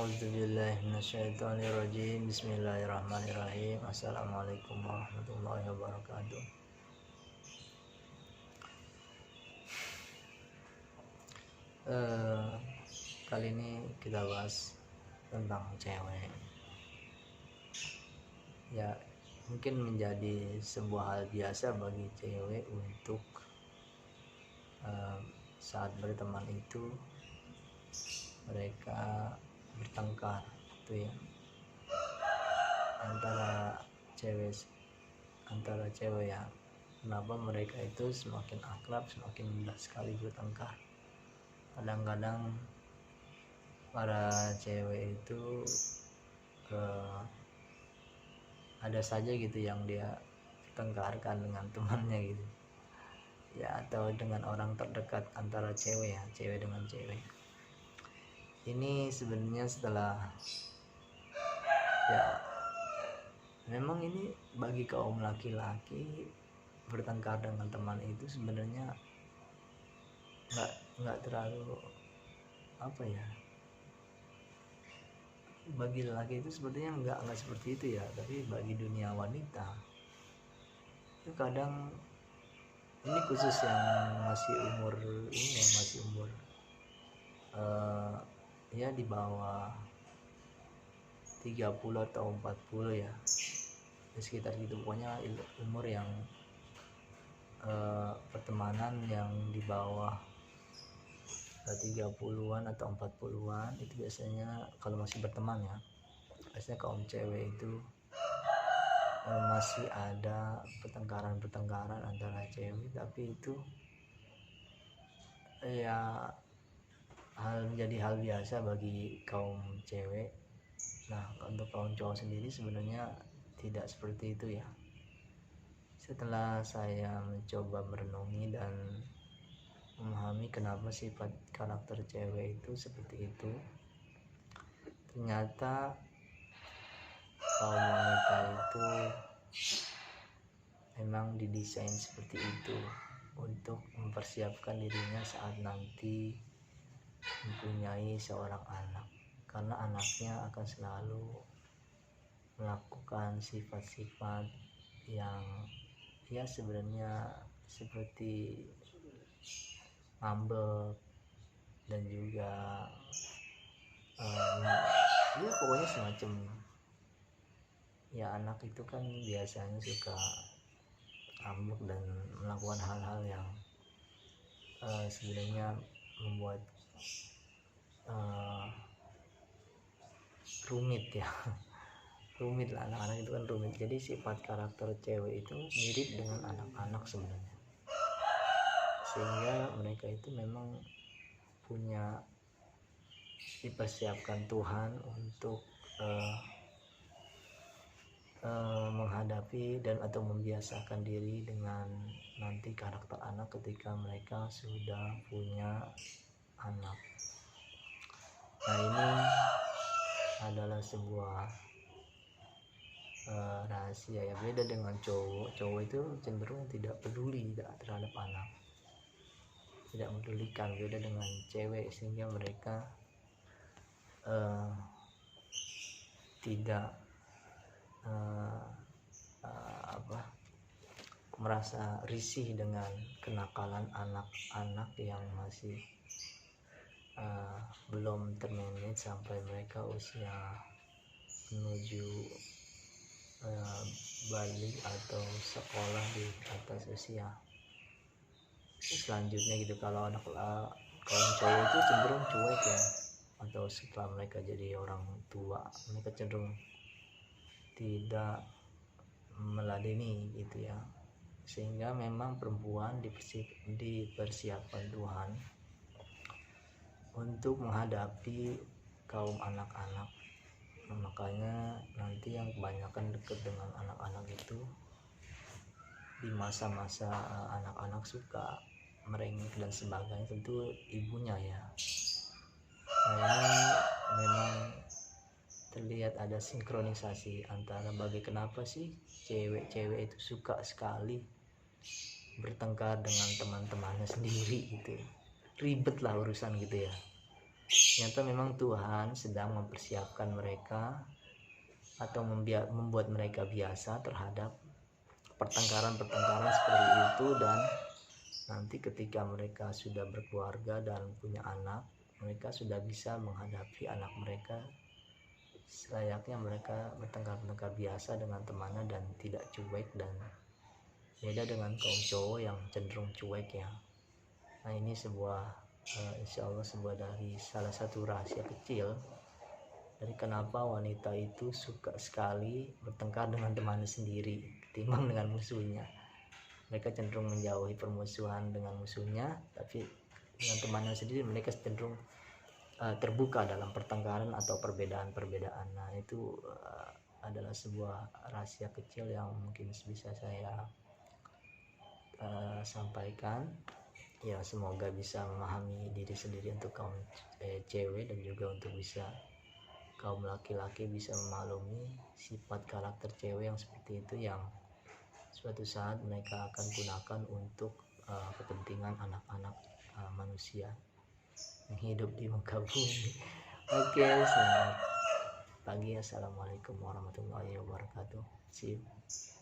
A'udzubillahi minasyaitonirrajim. Bismillahirrahmanirrahim. Assalamualaikum warahmatullahi wabarakatuh. Kali ini kita bahas tentang cewek. Ya, mungkin menjadi sebuah hal biasa bagi cewek untuk saat berteman itu mereka bertengkar gitu ya, antara cewek ya. Kenapa mereka itu semakin akrab, semakin mudah sekali bertengkar. Kadang-kadang para cewek itu ada saja gitu yang dia tengkarkan dengan temannya gitu ya, atau dengan orang terdekat antara cewek ya, cewek dengan cewek. Ini sebenarnya setelah ya, memang ini bagi kaum laki-laki bertengkar dengan teman itu sebenarnya nggak terlalu apa ya, bagi laki itu sepertinya nggak seperti itu ya. Tapi bagi dunia wanita itu kadang, ini khusus yang masih umur ya di bawah 30 atau 40 ya, sekitar gitu. Pokoknya umur yang pertemanan yang di bawah 30-an atau 40-an itu biasanya kalau masih berteman ya, biasanya kaum cewek itu masih ada pertengkaran antara cewek. Tapi itu ya menjadi hal biasa bagi kaum cewek. Nah, untuk kaum cowok sendiri sebenarnya tidak seperti itu ya. Setelah saya mencoba merenungi dan memahami kenapa sifat karakter cewek itu seperti itu, ternyata kaum wanita itu memang didesain seperti itu untuk mempersiapkan dirinya saat nanti mempunyai seorang anak, karena anaknya akan selalu melakukan sifat-sifat yang ya sebenarnya seperti ngambek dan juga ya pokoknya semacam ya. Anak itu kan biasanya suka ngambek dan melakukan hal-hal yang sebenarnya membuat rumit ya. Rumit lah, anak-anak itu kan rumit. Jadi sifat karakter cewek itu mirip dengan anak-anak sebenarnya, sehingga mereka itu memang dipersiapkan Tuhan untuk menghadapi dan atau membiasakan diri dengan nanti karakter anak ketika mereka sudah punya anak. Nah, ini adalah sebuah rahasia ya. Beda dengan cowok itu cenderung tidak peduli terhadap anak, tidak medulikan. Beda dengan cewek, sehingga mereka tidak merasa risih dengan kenakalan anak-anak yang masih belum termanage sampai mereka usia menuju balik atau sekolah di atas usia selanjutnya gitu. Kalau kaum cowok itu cenderung cuek ya, atau setelah mereka jadi orang tua mereka cenderung tidak meladeni gitu ya. Sehingga memang perempuan dipersiapkan Tuhan untuk menghadapi kaum anak-anak. Makanya nanti yang kebanyakan dekat dengan anak-anak itu di masa-masa anak-anak suka merengek dan sebagainya, tentu ibunya ya. Nah, ini memang terlihat ada sinkronisasi antara kenapa sih cewek-cewek itu suka sekali bertengkar dengan teman-temannya sendiri gitu. Ribet lah urusan gitu ya. ternyata memang Tuhan sedang mempersiapkan mereka atau membuat mereka biasa terhadap pertengkaran-pertengkaran seperti itu, dan nanti ketika mereka sudah berkeluarga dan punya anak, mereka sudah bisa menghadapi anak mereka selayaknya mereka bertengkar-tengkar biasa dengan temannya dan tidak cuek, dan beda dengan kaum cowok yang cenderung cuek ya. Nah ini sebuah insya Allah sebuah dari salah satu rahasia kecil dari kenapa wanita itu suka sekali bertengkar dengan temannya sendiri ketimbang dengan musuhnya. Mereka cenderung menjauhi permusuhan dengan musuhnya, tapi dengan temannya sendiri mereka cenderung terbuka dalam pertengkaran atau perbedaan-perbedaan. Nah itu adalah sebuah rahasia kecil yang mungkin bisa saya sampaikan ya, semoga bisa memahami diri sendiri untuk kaum cewek, dan juga untuk bisa kaum laki-laki bisa memaklumi sifat karakter cewek yang seperti itu, yang suatu saat mereka akan gunakan untuk kepentingan anak-anak manusia yang hidup di muka bumi. Oke, selamat pagi, assalamualaikum warahmatullahi wabarakatuh. See you.